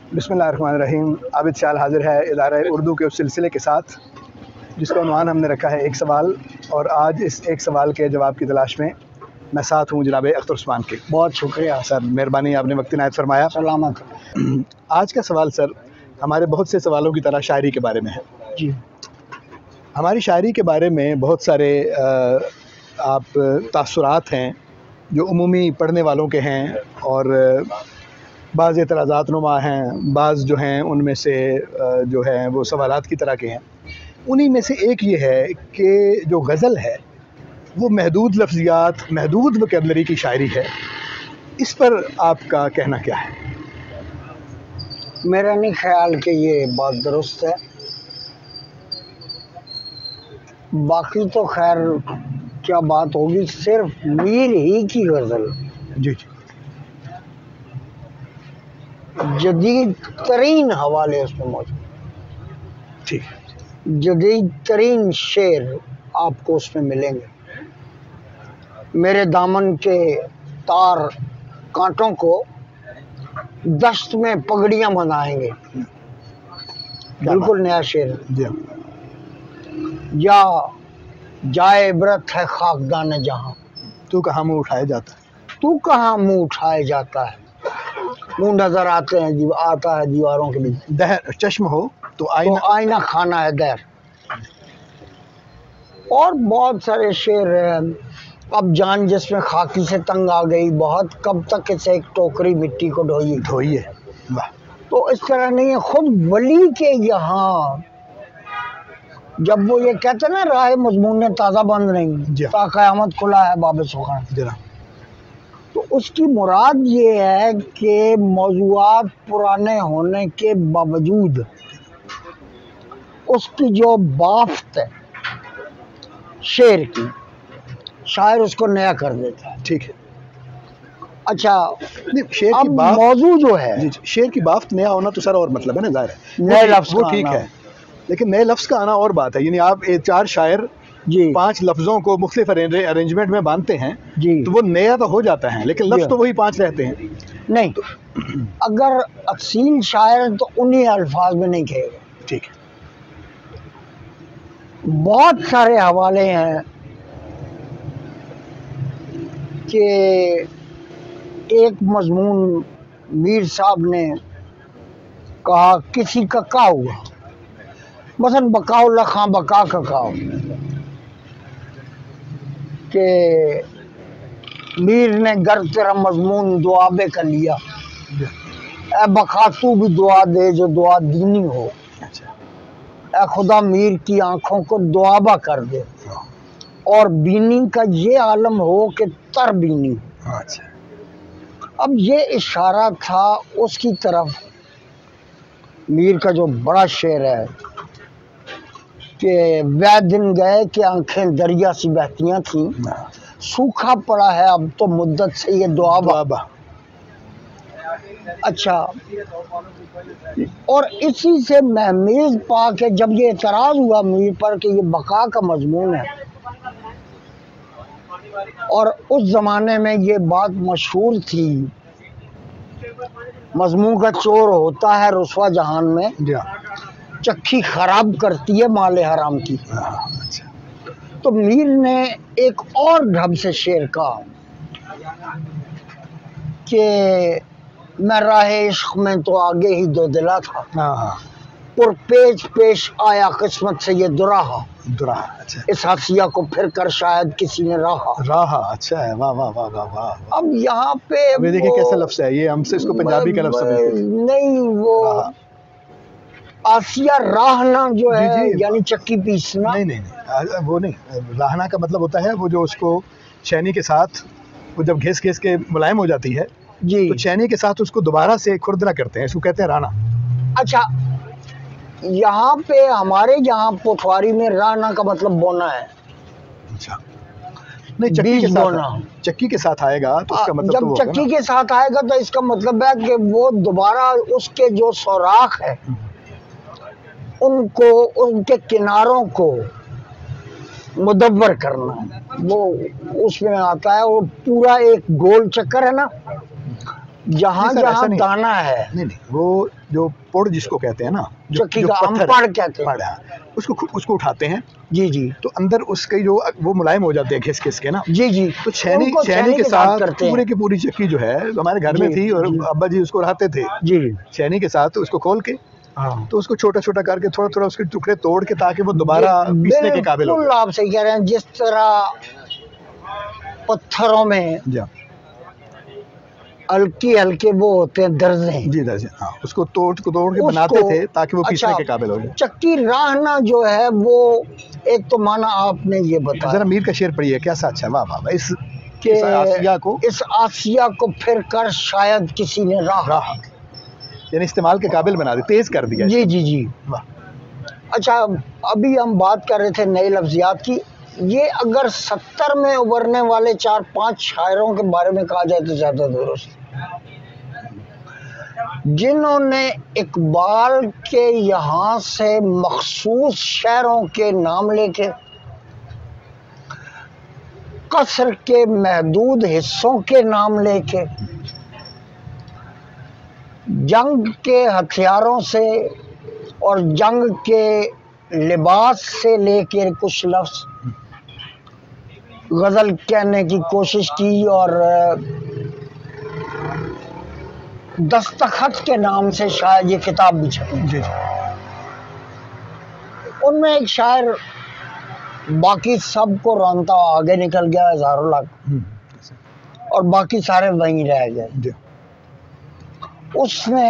बिस्मिल्लाहिर्रहमानिर्रहीम। आबिद शाल हाजिर है इदारा उर्दू के उस सिलसिले के साथ जिसका उन्वान हमने रखा है एक सवाल, और आज इस एक सवाल के जवाब की तलाश में मैं साथ हूँ जनाब अख्तर उस्मान के। बहुत शुक्रिया सर, मेहरबानी, आपने वक्त इनायत फरमाया। सलामत। आज का सवाल सर हमारे बहुत से सवालों की तरह शायरी के बारे में है। जी, हमारी शायरी के बारे में बहुत सारे आप तासुरात हैं जो उमूमी पढ़ने वालों के हैं, और बाज़ एतराज़ात नुमा हैं, बाज़ जो हैं उनमें से जो हैं वो सवालात की तरह के हैं। उन्हीं में से एक ये है कि जो गज़ल है वो महदूद लफ्ज़ियात, महदूद वोकैबुलरी की शायरी है। इस पर आपका कहना क्या है? मेरा नहीं ख्याल कि ये बात दुरुस्त है। बाकी तो खैर क्या बात होगी, सिर्फ मीर ही की गज़ल जी जी, जदीद तरीन हवाले उसमें मौजूद, ठीक है। जदीद तरीन शेर आपको उसमें मिलेंगे। मेरे दामन के तार कांटों को दश्त में पगड़ियां बनाएंगे, बिल्कुल नया शेर है। जी, या जाए इबरत है खाकदान जहां, तू कहाँ मुँह उठाया जाता है, तू कहाँ मुंह उठाए जाता है, मुंह नजर आते हैं आता है दीवारों के बीच, दहर चश्म हो तो तो आईना खाना है दर। और बहुत सारे शेर हैं। अब जान जिसमें खाकी से तंग आ गई, बहुत कब तक इसे एक टोकरी मिट्टी को धोइए। वाह, तो इस तरह नहीं है। खुद वली के यहाँ जब वो ये कहते ना, राह मजमून ने ताज़ा बंद नहीं, ता क़यामत खुला है बाब सुखान, तो उसकी मुराद ये है कि मौज़ूआत पुराने होने के बावजूद उसकी जो बाफ्त है शेर की, शायर उसको नया कर देता है। ठीक है। अच्छा, शेर की बाफ्त, मौजू जो है जी, शेर की बाफ्त नया होना तो सर और मतलब है ना, जाहिर है नए लफ्ज़ वो ठीक है, लेकिन नए लफ्ज़ का आना और बात है। यानी आप चार शायर जी 5 लफ्ज़ों को मुख्तलिफ अरेंजमेंट में बांधते हैं जी, तो वो नया तो हो जाता है, लेकिन लफ्ज़ तो वही 5 रहते हैं। नहीं तो अगर असील शायर तो उन्हीं अल्फाज में नहीं कहेगा। ठीक है। बहुत सारे हवाले हैं कि एक मजमून मीर साहब ने कहा किसी का का हुआ, मसलन बकाओ लखा बका का काओ, कि मीर ने गर तेरा मजमून दुआबे कर लिया, ए बका तू भी दुआ दे जो दुआ दीनी हो, ए खुदा मीर की आंखों को दुआबा कर दे, और बीनी का ये आलम हो कि तर बीनी हो। अच्छा, अब ये इशारा था उसकी तरफ। मीर का जो बड़ा शेर है कि वह दिन गए कि आंखें दरिया सी बहतियां थी, सूखा पड़ा है अब तो मुद्दत से ये दुआबा। अच्छा, और इसी से महमीज पा के जब ये एतराज हुआ मीर पर कि ये बका का मजमून है, और उस जमाने में ये बात मशहूर थी, मजमून का चोर होता है रुसवा जहान में, चक्की खराब करती है माले हराम की। तो मीर ने एक और ढब से शेर कहा कि मैं राहे इश्क में तो आगे ही दो दिला था, और पेच पेश आया किस्मत से ये दुराहा। अच्छा, इस हासिया को फिर कर शायद किसी ने राहा। अच्छा है। वाह वाह वाह वाह वाह। अब यहाँ पे देखिए कैसा लफ्ज़ है ये, हमसे इसको पंजाबी का लफ्ज़ नहीं, वो आसिया राहना जो है यानी चक्की पीसना। नहीं, वो नहीं, राहना का मतलब होता है वो जो उसको छेनी के साथ, वो जब घिस घिस के मुलायम हो जाती है जी, तो छेनी के साथ उसको दोबारा से खुरदना करते हैं, इसको कहते हैं राना। अच्छा, यहाँ पे हमारे यहाँ पोठवारी में राना का मतलब बोना है। अच्छा, नहीं, चक्की के साथ, चक्की के साथ आएगा तो उसका मतलब, जब चक्की के साथ आएगा तो इसका मतलब है कि वो दोबारा उसके जो सौराख है उनको, उनके किनारों को मुदव्वर करना है, वो उसमें आता है। वो पूरा एक गोल चक्कर है ना, जहाँ जहाँ दाना है। नहीं, वो जो पुड़ जिसको कहते हैं ना, चक्की का पत्थर अम्पड़ कहते हैं, पड़, उसको उठाते हैं जी जी, तो अंदर उसके जो वो मुलायम हो जाते हैं घिस घिस के ना, जी जी, तो छेनी के साथ पूरे की पूरी चक्की जो है हमारे घर में थी और अब्बा जी उसको उठाते थे जी, छेनी के साथ, उसको खोल के हाँ, तो उसको छोटा छोटा करके थोड़ा थोड़ा उसके टुकड़े तोड़ के ताकि वो दोबारा पीसने के काबिल हो। आप सही कह रहे हैं, जिस तरह पत्थरों में हल्की हल्के वो होते हैं दर्जे, जी दर्जे, हाँ, उसको तोड़ के बनाते थे ताकि वो पीसने के काबिल हो जाए। चक्की राहना जो है वो एक तो माना आपने ये बताया, जरा मीर का शेर पढ़िए कैसा अच्छा, वाह वाह, इस आसिया को फिर कर शायद किसी ने राह यानी इस्तेमाल के काबिल बना दी, तेज कर दिया। जी जी जी, वाह। अच्छा, अभी हम बात कर रहे थे नए लफ्जियात की, ये अगर 70 में उभरने वाले 4-5 शायरों के बारे में कहा जाए तो ज्यादा दुरुस्त, जिन्होंने इकबाल के यहाँ से मखसूस शहरों के नाम लेके कसर के महदूद हिस्सों के नाम लेके जंग के हथियारों से और जंग के लिबास से लेकर कुछ लफ्ज गजल कहने की कोशिश की और दस्तखत के नाम से शायद ये किताब भी छपी। उनमें एक शायर बाकी सबको रौनता आगे निकल गया हजारों लाख और बाकी सारे वहीं रह गए। उसने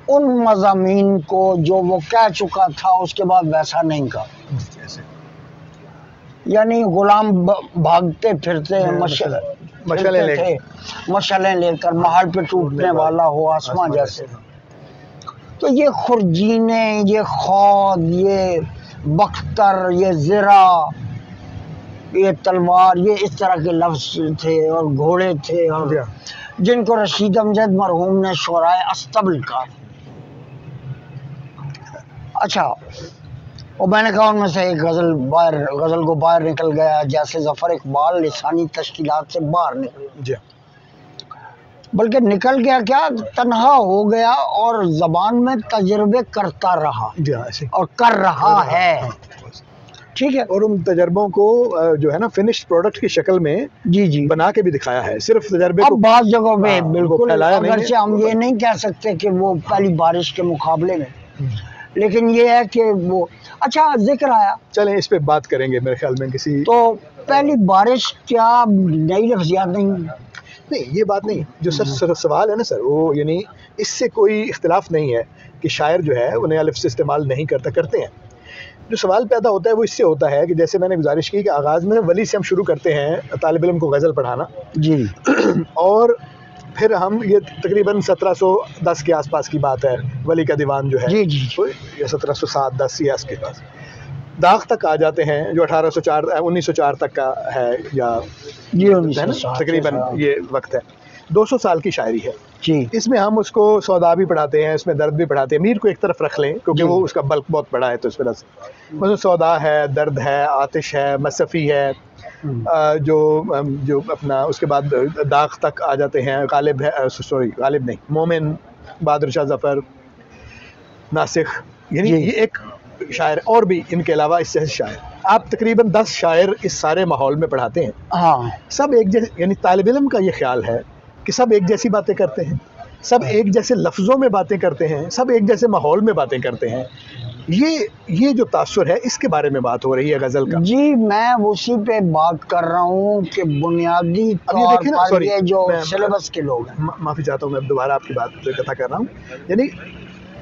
उन मज़ामीन को जो वो कह चुका था उसके बाद वैसा नहीं कहा, यानी गुलाम भागते फिरते मशलें लेकर महल पे टूटने वाला हो आसमां जैसे। तो ये खुरजीने, ये खौद, ये बख्तर, ये ज़रा, ये तलवार, ये इस तरह के लफ्ज़ थे और घोड़े थे और जिनको रशीद अमजद मरहूम ने शोराए अस्तबल कहा। अच्छा, और मैंने कहा उनमें से एक गज़ल को बाहर निकल गया, जैसे ज़फ़र इकबाल लिसानी तश्कीलात से बाहर निकल, बल्कि निकल गया क्या, तन्हा हो गया और ज़बान में तजर्बे करता रहा और कर रहा है। ठीक है, और उन तजर्बों को जो है ना फिनिश्ड प्रोडक्ट की शक्ल में जी बना के भी दिखाया है, सिर्फ तजर्बे को बात जगहों पे बिल्कुल फैलाया नहीं है। हम ये नहीं कह सकते कि वो पहली बारिश के मुकाबले में, लेकिन ये है कि वो अच्छा जिक्र आया, चलें इस पे बात करेंगे मेरे ख्याल में किसी। तो पहली बारिश क्या नई लफ्ज़ियात नहीं, ये बात नहीं, जो सर सवाल है ना सर, वो यानी इससे कोई इख्तिलाफ नहीं है कि शायर जो है उन्हें अलिफ से इस्तेमाल नहीं करते हैं। जो सवाल पैदा होता है वो इससे होता है कि जैसे मैंने गुजारिश की कि आगाज़ में वली से हम शुरू करते हैं तालिब इल्म को गज़ल पढ़ाना जी और फिर हम ये तकरीबन 1710 के आसपास की बात है, वली का दीवान जो है जी जी तो ये 1707-10 या इसके पास दाग तक आ जाते हैं जो 1904 तक का है या ये तकरीबन ये वक्त है। 200 साल की शायरी है जी। इसमें हम उसको सौदा भी पढ़ाते हैं, इसमें दर्द भी पढ़ाते हैं। मीर को एक तरफ रख लें क्योंकि वो उसका बल्क बहुत बड़ा है, तो इस वजह से मतलब सौदा है, दर्द है, आतिश है, मसफ़ी है, जो अपना उसके बाद दाग तक आ जाते हैं। गालिब है, सॉरी गालिब नहीं, मोमिन, बहादुर शाह ज़फ़र, नासिख, यानी ये एक शायर और भी इनके अलावा इससे शायर आप तकरीबन 10 शायर इस सारे माहौल में पढ़ाते हैं। हाँ, सब एक जैसे, यानी तालिब इल्म का ये ख्याल है कि सब एक जैसी बातें करते हैं, सब एक जैसे लफ्ज़ों में बातें करते हैं, सब एक जैसे माहौल में बातें करते हैं। ये जो तासुर है इसके बारे में बात हो रही है गज़ल का। जी मैं उसी पे बात कर रहा हूँ कि बुनियादी तौर पर ये जो सिलेबस के लोग हैं, माफ़ी चाहता हूँ मैं दोबारा आपकी बात कथा कर रहा हूँ, यानी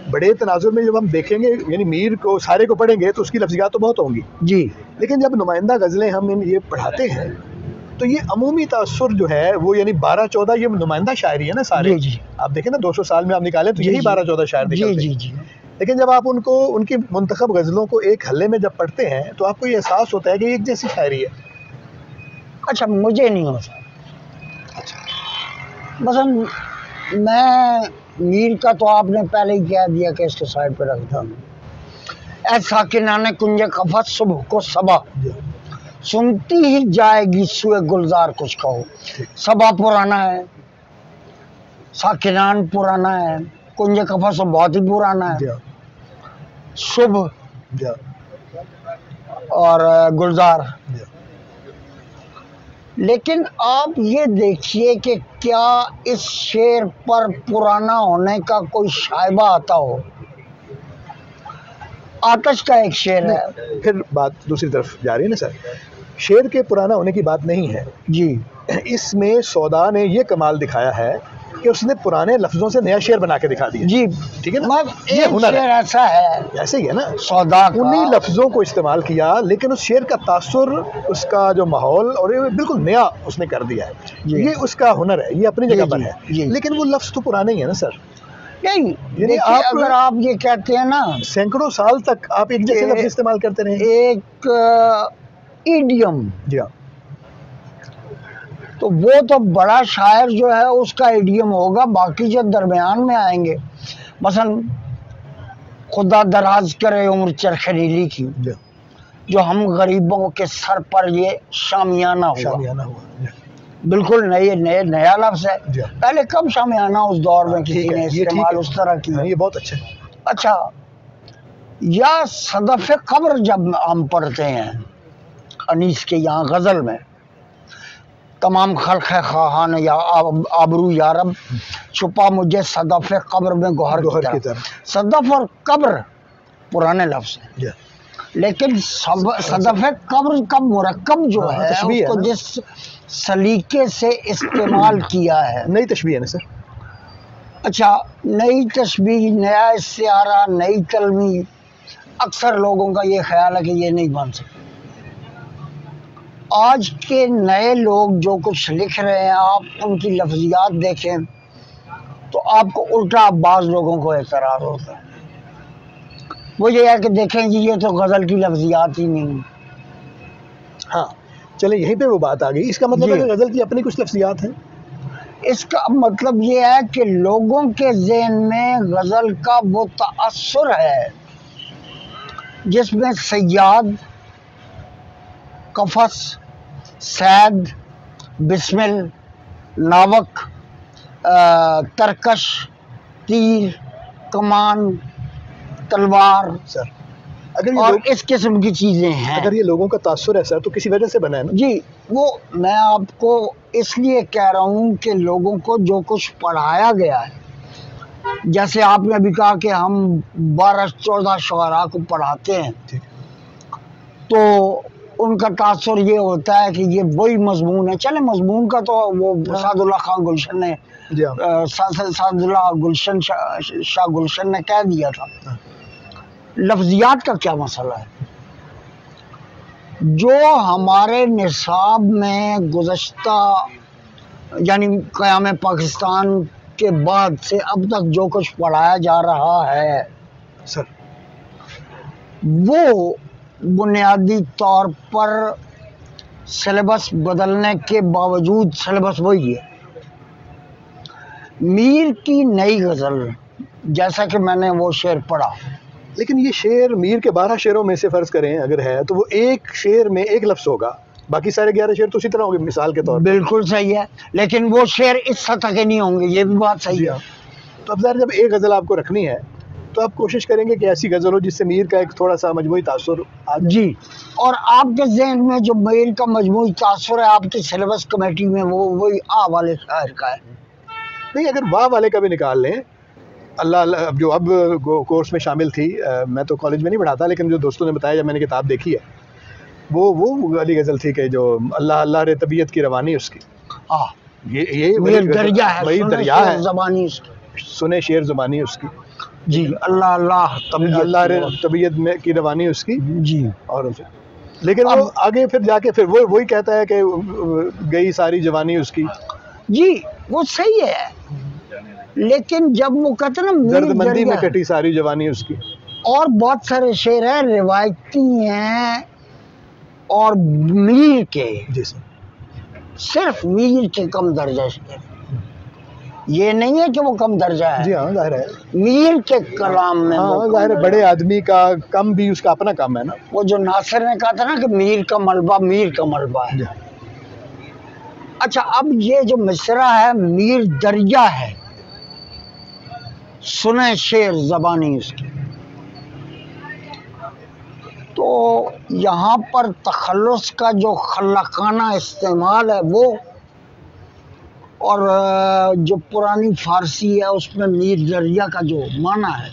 बड़े तनाजुर में जब हम देखेंगे यानी मीर को सारे को पढ़ेंगे तो उसकी लफ्ज़ियात तो बहुत होंगी जी, लेकिन जब नुमाइंदा गज़लें हम ये पढ़ाते हैं तो ये अमूमी तासुर जो है वो यानी 12-14 ये नुमाइंदा शायरी है ना सारे। जी। आप देखें ना 200 साल में आप निकालें तो यही 12-14 शायर निकलते हैं। जी। लेकिन जब आप उनको उनकी मुंतखब गज़लों को एक हल्ले में जब पढ़ते हैं तो आपको ये एहसास होता है कि एक जैसी शायरी है। अच्छा, मुझे नहीं होता। अच्छा, बस मैं मीर का तो आपने पहले ही कह दिया कि इसके साइड पे रखता हूँ। ऐसा कि नाने कुंजे कफत सुबह को सबा सुनती ही जाएगी सुए गुलजार कुछ कहो। सबा पुराना है, साकिनान पुराना है, कुंज कफस तो बहुत ही पुराना है। जी हाँ, शुभ जी हाँ, और गुलजार। जी हाँ। लेकिन आप ये देखिए कि क्या इस शेर पर पुराना होने का कोई शायबा आता हो। आतश का एक शेर है। नहीं, फिर बात दूसरी तरफ जा रही है ना सर। शेर के पुराना होने की बात नहीं है जी इसमें। सौदा ने ये कमाल दिखाया है कि उसने पुराने लफ्जों से नया शेर बना के दिखा दिया। जी, ठीक है ना, मतलब ये एक हुनर शेर है। ऐसा है ऐसे ही है ना, सौदा का। उन्हीं लफ्जों को इस्तेमाल किया, लेकिन उस शेर का तासुर, उसका जो माहौल और ये बिल्कुल नया उसने कर दिया है। जी। ये उसका हुनर है, ये अपनी जगह जी, पर जी, है। जी। लेकिन वो लफ्ज तो पुराने ही है ना सर। नहीं, देखिए अगर आप ये कहते हैं ना सैकड़ों साल तक आप एक जैसे लफ्ज इस्तेमाल करते रहे। एक इडियम, जी हाँ, तो वो तो बड़ा शायर जो है उसका इडियम होगा, बाकी जो दरमियान में आएंगे, मसलन खुदा दराज करे उम्र चरखरीली की, जी हाँ, जो हम गरीबों के सर पर ये शामियाना हुआ। शामियाना हुआ। जी बिल्कुल नया लफ्ज है। जी हाँ। पहले कब शामियाना उस दौर में किसी ठीक है, ने ये ठीक इस्तेमाल है। उस तरह की। हाँ, ये बहुत अच्छा है। अच्छा, या सदफ़े कब्र जब हम पढ़ते हैं अनीस के यहाँ गज़ल में, तमाम खल्क़ ख़ाहान या आबरू यारब छुपा मुझे सदफ़े कब्र में गोहर की तरह। सदफ़ और कब्र पुराने लफ्ज़ हैं। जी हाँ। लेकिन सदफ़े कब्र का मुरक्कब जो है तशबीह है उसको ना। जिस सलीके से इस्तेमाल किया है। नई तशबीह है ना सर। अच्छा, नई तशबीह, नया इस्तिआरा, नई तलमी, अक्सर लोगों का ये ख्याल है कि ये नहीं बन सकती। आज के नए लोग जो कुछ लिख रहे हैं, आप उनकी लफ्जियात देखें तो आपको उल्टा बाज़ लोगों को एतराज़ होता है। वो ये है कि देखें जी, ये तो गज़ल की लफ्जियात ही नहीं। हाँ, चले यहीं पे वो बात आ गई। इसका मतलब है कि गज़ल की अपनी कुछ लफ्जियात हैं। इसका मतलब ये है कि लोगों के ज़हन में गज़ल का वो तअस्सुर है जिसमें सय्याद, कफस, सैद, बिस्मिल, नावक, तरकश, तीर, कमान, तलवार सर अगर ये और इस किस्म की चीज़ें हैं। अगर ये लोगों का तासुर है सर, तो किसी वजह से बना है ना। जी, वो मैं आपको इसलिए कह रहा हूँ कि लोगों को जो कुछ पढ़ाया गया है, जैसे आपने अभी कहा कि हम 12-14 शुअरा को पढ़ाते हैं, तो उनका तासुर ये होता है कि ये वही मजमून है। चले, मजमून का तो वो सादुल्लाह खान गुलशन ने सादुल्लाह गुलशन शाह गुलशन ने कह दिया था। लफ्जियात का क्या मसला है? जो हमारे निसाब में गुज़श्ता यानी क़याम पाकिस्तान के बाद से अब तक जो कुछ पढ़ाया जा रहा है सर, वो बुनियादी तौर पर सिलेबस बदलने के बावजूद सिलेबस वही है। मीर की नई गज़ल, जैसा कि मैंने वो शेर पढ़ा, लेकिन ये शेर मीर के 12 शेरों में से फ़र्ज़ करें अगर है तो वो एक शेर में एक लफ्ज़ होगा, बाकी सारे 11 शेर तो उसी तरह होंगे मिसाल के तौर पर। बिल्कुल सही है, लेकिन वो शेर इस सतह के नहीं होंगे, ये भी बात सही है। तो अब ज़रा जब एक गज़ल आपको रखनी है तो आप कोशिश करेंगे कि ऐसी गज़ल हो जिससे मीर का एक थोड़ा सा मजमूई तासुर आ जाए। जी, और आपके ज़हन में जो मीर का मजमूई तासुर है आपकी सिलेबस कमेटी में, वो वही आ वाले शायर का है। नहीं, अगर वाह वाले का भी निकाल लें, अल्लाह अल्लाह जो अब कोर्स में शामिल थी, मैं तो कॉलेज में नहीं पढ़ाता, लेकिन जो दोस्तों ने बताया जब मैंने किताब देखी है, वो वाली गज़ल थी कि जो अल्लाह अल्लाह रे तबीयत की रवानी उसकी। हाँ, ये दरिया है, वही दरिया है, ज़बानी उसकी। सुने शेर ज़ुबानी उसकी। जी, अल्लाह अल्लाह अल्लाह रे तबीयत में की रवानी उसकी। जी, और उसे लेकिन वो आगे फिर जाके फिर वो वही कहता है कि गई सारी जवानी उसकी। जी, वो सही है, लेकिन जब वो कहते ना दर्दमंदी में कटी सारी जवानी उसकी, और बहुत सारे शेर हैं रिवायती हैं और मीर के, सिर्फ मीर के कम दर्जा शेर। ये नहीं है कि वो कम दर्जा है। जी हाँ, जाहिर है मीर के कलाम में। हाँ, जाहिर है बड़े आदमी का कम भी उसका अपना काम है ना। वो जो नासिर ने कहा था ना कि मीर का मलबा है। अच्छा, अब ये जो मिसरा है मीर दरिया है, सुने शेर ज़बानी उसकी। तो यहाँ पर तखल्लुस का जो खल्लाकाना इस्तेमाल है वो, और जो पुरानी फारसी है उसमें मीर दरिया का जो माना है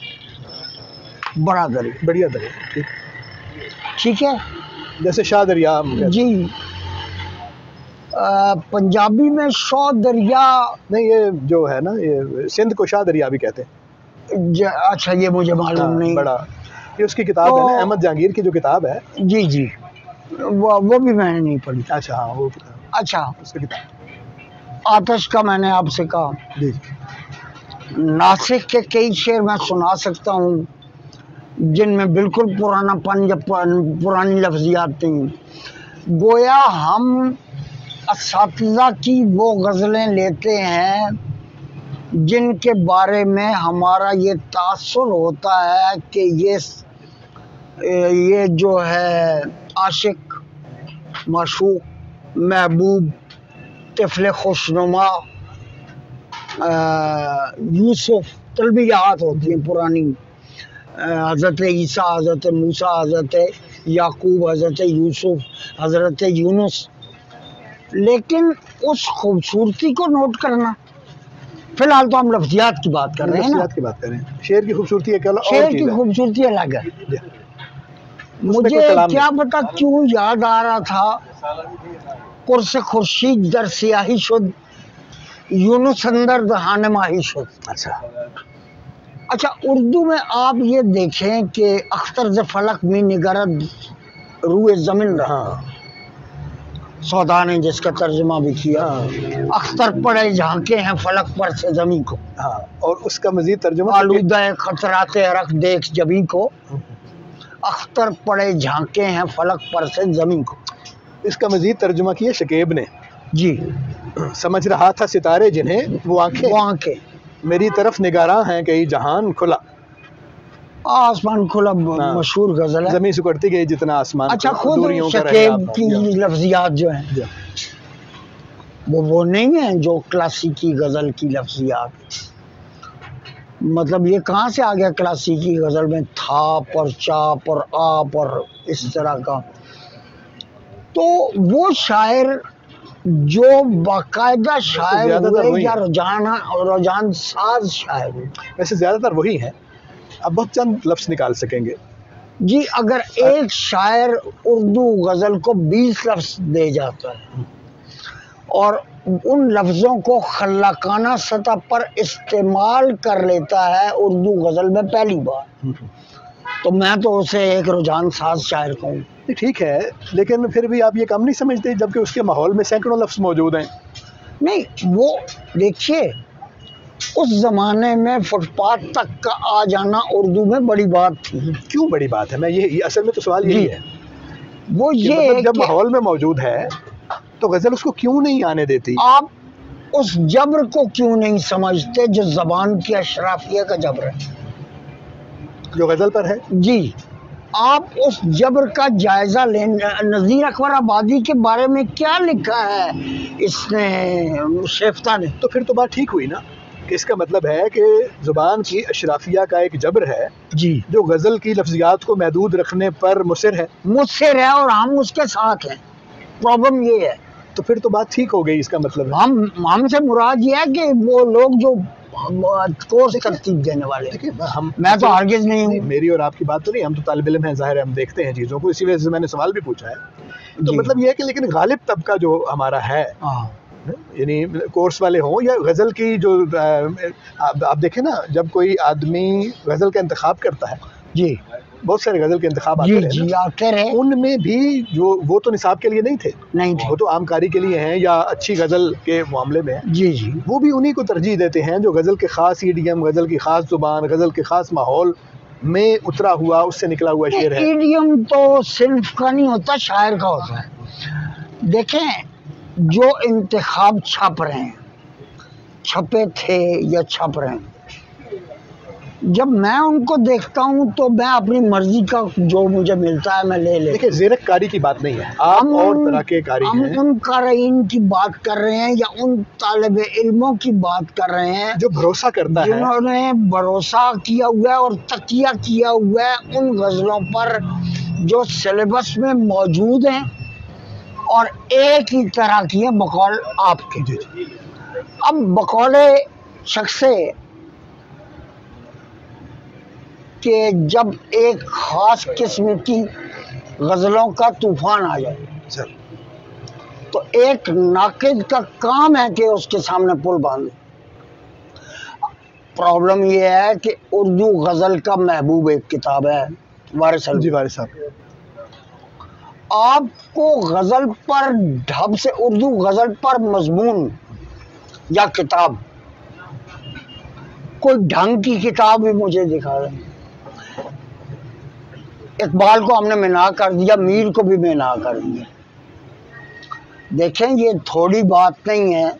बड़ा दरिया, बढ़िया दरिया, ठीक, ठीक है, जैसे शाह दरिया हम कहते जी। पंजाबी में शौ दरिया नहीं, ये जो है ना, ये सिंध को शाह दरिया भी कहते हैं। अच्छा, ये मुझे मालूम हाँ, नहीं। बड़ा, ये उसकी किताब तो, है ना, अहमद जहांगीर की जो किताब है। जी जी, वो भी मैंने नहीं पढ़ी। अच्छा, हाँ, वो किताब, अच्छा, उसकी किताब। आतिश का मैंने आपसे कहा। जी, नासिक के कई शेर मैं सुना सकता हूँ जिनमें बिल्कुल पुरानापन या पुरानी लफ्जियात नहीं। गोया हम असातिज़ा की वो गज़लें लेते हैं जिनके बारे में हमारा ये तासुर होता है कि ये जो है आशिक, माशूक, महबूब, तिफ़्ल खुशनुमा, यूसुफ, तलबियात होती हैं पुरानी, हज़रत ईसा, हज़रत मूसा, हज़रत याकूब, हज़रत यूसुफ, हज़रत यूनुस। लेकिन उस खूबसूरती को नोट करना, फिलहाल तो हम लफ्जियात की बात कर रहे हैं ना, लफ्जियात की बात कर रहे हैं। शेर की खूबसूरती है, शेर की खूबसूरती अलग है। मुझे क्या पता क्यों याद आ रहा था, कुर्स खुर्शीद दर सियाही शुद, यूनुस अंदर दहान माही शुद। अच्छा, उर्दू में आप ये देखें कि अख्तर ज फलक में निगरद रूए ज़मीन रहा, सौदा ने जिसका तर्जुमा भी किया, अख्तर पड़े झांके हैं फलक पर से ज़मीन को। हाँ, और उसका मजीद तर्जुमा, आलूदा खतराते अरक देख जबी को, अख्तर पड़े झांके हैं फलक पर से ज़मीन को। इसका मजीद तर्जुमा किया शकीब ने। जी, समझ रहा था सितारे जिन्हें वो आंखें, मेरी तरफ निगारां हैं कई जहान खुला। आसमान खुला मशहूर गजल है। ज़मीं सिकुड़ती गई जितना आसमान। अच्छा, खुद शकीब की लफ्जियात जो हैं वो नहीं है जो क्लासिकी गजल की लफ्जियात। मतलब ये कहाँ से आ गया क्लासिकी गजल में थाप और चाप और आप और इस तरह का। तो वो शायर जो बाकायदा शायर हुए या रुझान साज शायर हुए, वैसे ज्यादातर वही हैं। अब बहुत चंद लफ्ज निकाल सकेंगे जी। अगर एक शायर उर्दू गजल को 20 लफ्ज दे जाता है और उन लफ्जों को खल्लाकाना सतह पर इस्तेमाल कर लेता है उर्दू गजल में पहली बार, तो मैं तो उसे एक रुझान साज शायर कहूँ। ठीक है, लेकिन फिर भी आप ये कम नहीं समझते जबकि उसके माहौल में सैकड़ों लफ्ज मौजूद हैं। नहीं, वो देखिए उस जमाने में फुटपाथ तक का आ जाना उर्दू में बड़ी बात थी। क्यों बड़ी बात है? मैं ये असल में तो सवाल यही है, वो ये मतलब जब माहौल में मौजूद है तो गजल उसको क्यों नहीं आने देती? आप उस जबर को क्यों नहीं समझते जो जबान की अशराफिया का जबर है, जो गजल पर है? जी, आप उस जबर का जायजा लें। नज़ीर अकबर आबादी के बारे में क्या लिखा है इसने, शेफ्ता ने? तो फिर तो बात ठीक हुई ना, कि इसका मतलब है कि जुबान की अशराफिया का एक जबर है जी, जो गजल की लफ्जियात को महदूद रखने पर मुसिर है और हम उसके साथ हैं। प्रॉब्लम ये है। तो फिर तो बात ठीक हो गई। इसका मतलब हमसे मुराद ये है कि वो लोग जो कोर्स तरतीब देने वाले, मैं तो हरगिज़ नहीं हूँ। मेरी और आपकी बात तो नहीं, हम तो तालिब इल्म हैं, ज़ाहिर है हम देखते हैं चीज़ों को, इसी वजह से मैंने सवाल भी पूछा है। तो मतलब ये है कि लेकिन गालिब तबका जो हमारा है, यानी कोर्स वाले हों या गज़ल की जो आप देखें ना, जब कोई आदमी गज़ल का इंतखाब करता है, जी, बहुत सारे गज़ल के इंतखाब आते रहे, उनमें भी जो वो तो निसाब के लिए नहीं थे, वो तो आमकारी के लिए हैं या अच्छी गज़ल के मामले में, जी जी, वो भी उन्हीं को तरजीह देते हैं जो गज़ल के ख़ास ईडियम, गज़ल की ख़ास ज़ुबान, गज़ल के ख़ास माहौल में उतरा हुआ, उससे निकला हुआ शेर है। ईडियम तो सिर्फ का नहीं होता, शायर का होता है। देखें, जो इंतखाब छप रहे हैं, छपे थे या छप रहे हैं, जब मैं उनको देखता हूँ तो मैं अपनी मर्जी का जो मुझे मिलता है मैं ले लेता हूँ। देखिए, ज़ीरककारी की बात नहीं है, आप और तरह के कारी हम हैं। उन क़ारीन की बात कर रहे हैं या उन तालिब इल्मों की बात कर रहे हैं जो भरोसा करता है, जिन्होंने भरोसा किया हुआ है और तकिया किया हुआ है उन गज़लों पर जो सिलेबस में मौजूद हैं और एक ही तरह की है बकौल आपके। अब बकौल शख्से कि जब एक ख़ास किस्म की गज़लों का तूफ़ान आ जाए तो एक नाक़िद का काम है कि उसके सामने पुल बांधे। प्रॉब्लम ये है कि उर्दू गज़ल का महबूब एक किताब है वारिस जी वारिस साहब, आपको गज़ल पर ढब से उर्दू गज़ल पर मजमून या किताब कोई ढंग की किताब भी मुझे दिखा दें। इकबाल को हमने मिना कर दिया, मीर को भी मिना कर दिया। देखें, ये थोड़ी बात नहीं है।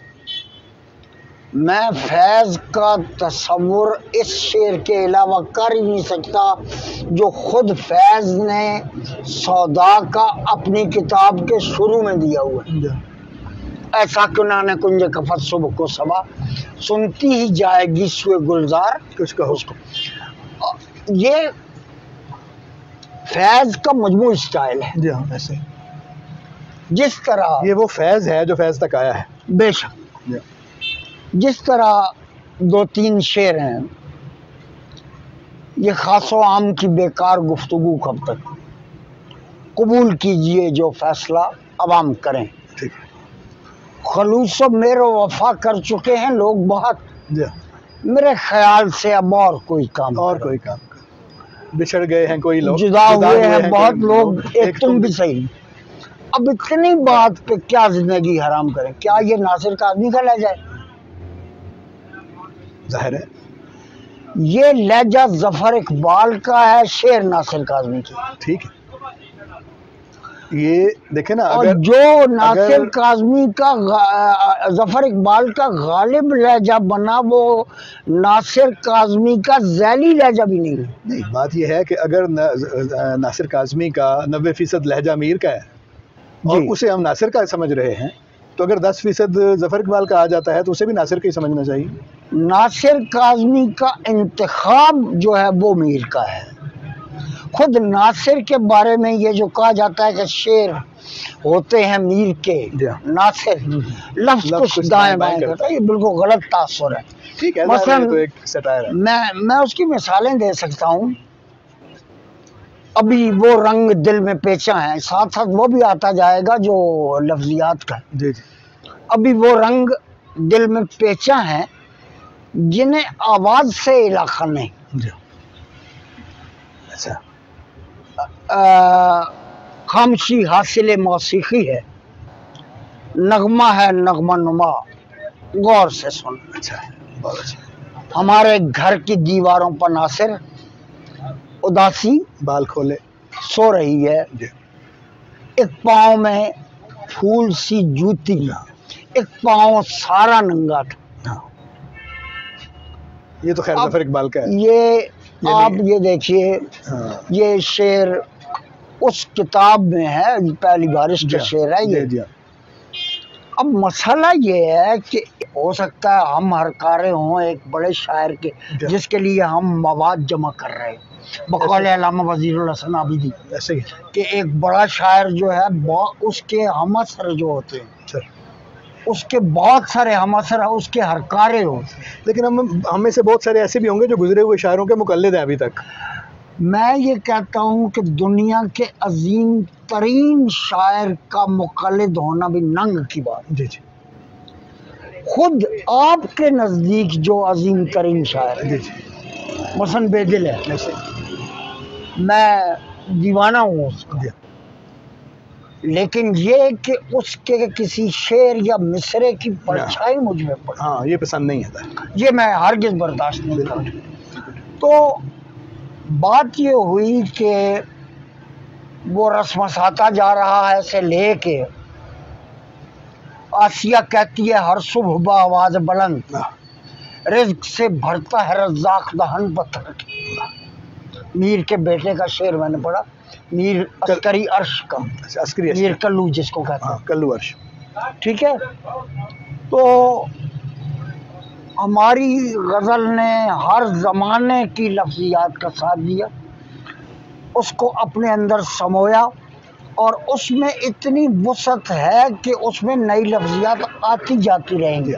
मैं फैज़ का तस्वुर इस शेर के अलावा कर ही नहीं सकता जो खुद फैज़ ने सौदा का अपनी किताब के शुरू में दिया हुआ है। ऐसा क्यों ना कुंज कफत सुबह को सबा सुनती ही जाएगी सुए गुलजार कुछ कहो उसको। ये फैज़ का मजमू स्टाइल है। जी हाँ, ऐसे जिस तरह ये वो फैज़ है जो फैज़ तक आया है। बेशक जिस तरह दो तीन शेर हैं, ये खासो आम की बेकार गुफ्तगू कब तक, कबूल कीजिए जो फैसला अवाम करें। ठीक है। खलूसो मेरो वफा कर चुके हैं लोग बहुत, जी मेरे ख्याल से अब और कोई काम बिछड़ गए हैं कोई लोग, जुदा हुए हैं बहुत लोग, एक तुम भी सही। अब इतनी बात पे क्या जिंदगी हराम करें? क्या ये नासिर काज़मी का लहजा है? जाहिर है ये लहजा जफर इकबाल का है, शेर नासिर काज़मी की। ठीक है। ये देखे ना, और जो नासिर काज़मी का जफर इकबाल का गालिब लहजा बना वो नासिर काज़मी का ज़ैली लहजा भी नहीं है। नहीं, बात ये है कि अगर नासिर काज़मी का 90% लहजा मीर का है और उसे हम नासिर का समझ रहे हैं, तो अगर 10% जफर इकबाल का आ जाता है तो उसे भी नासिर का ही समझना चाहिए। नासिर काज़मी का इंतखाब जो है वो मीर का है। खुद नासिर के बारे में ये जो कहा जाता है कि शेर होते हैं मीर के, नासिर लफ्ज़ कुछ दाएं बाएं करता है, ये बिल्कुल गलत तासुर है। ठीक है, मसलन तो एक सटायर है। मैं उसकी मिसालें दे सकता हूँ। अभी वो रंग दिल में पेचा है, साथ साथ वो भी आता जाएगा जो लफ्जियात का। जी जी। अभी वो रंग दिल में पेचा है जिन्हें आवाज से इलाका नहीं। अच्छा। खामशी हासिल मौसीकी है, नगमा है नगमा नुमा, गौर से सुन। अच्छा, बहुत अच्छा। हमारे घर की दीवारों पर नासिर उदासी बाल खोले सो रही है, एक पाँव में फूल सी जूती, एक पाँव सारा नंगा था। ये तो खैर जफर इकबाल का है। ये आप ये देखिए, ये शेर उस किताब में है, पहली बारिश का शेर है ये। अब मसला ये है कि हो सकता है हम हरकारे हों एक बड़े शायर के जिसके लिए हम मवाद जमा कर रहे हैं, बकौल अल्लामा वज़ीरुल हसन आबिदी, ऐसे ही कि एक बड़ा शायर जो है उसके हमअसर जो होते हैं, उसके बहुत सारे हमअसर उसके हरकारे होते हैं। लेकिन हम में से बहुत सारे ऐसे भी होंगे जो गुजरे हुए शायरों के मुकल्लिद हैं अभी तक। मैं ये कहता हूँ कि दुनिया के अजीम तरीन शायर का मुकल्लिद होना भी नंग की बात। जी जी। खुद आपके नज़दीक जो अजीम तरीन शायर है, मसलन बेदिल है, मैं दीवाना हूँ उसका, लेकिन ये कि उसके किसी शेर या मिसरे की परछाई मुझ में पड़े, हाँ, ये पसंद नहीं आता, ये मैं हरगिज़ बर्दाश्त नहीं करता। तो बात ये हुई कि वो रस्मसाता जा रहा है से लेके आसिया कहती है हर सुबह आवाज़ बुलंद, रिज्क से भरता है रज़ाक दहन पत्थर की। मीर के बेटे का शेर मैंने पढ़ा, मीर अस्करी अर्श का, अस्करी मीर कल्लू जिसको कहते हैं, कल्लू अर्श। ठीक है। तो हमारी गज़ल ने हर ज़माने की लफ्ज़ियात का साथ दिया, उसको अपने अंदर समोया, और उसमें इतनी वुसअत है कि उसमें नई लफ्ज़ियात आती जाती रहेंगी।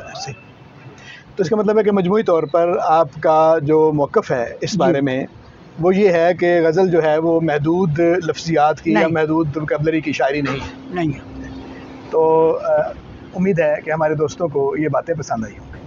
तो इसका मतलब है कि मजमूई तौर पर आपका जो मौक़िफ़ है इस बारे में वो ये है कि गज़ल जो है वो महदूद लफ्ज़ियात की या महदूद वोकैबुलरी की शायरी नहीं है। तो उम्मीद है कि हमारे दोस्तों को ये बातें पसंद आई होंगी।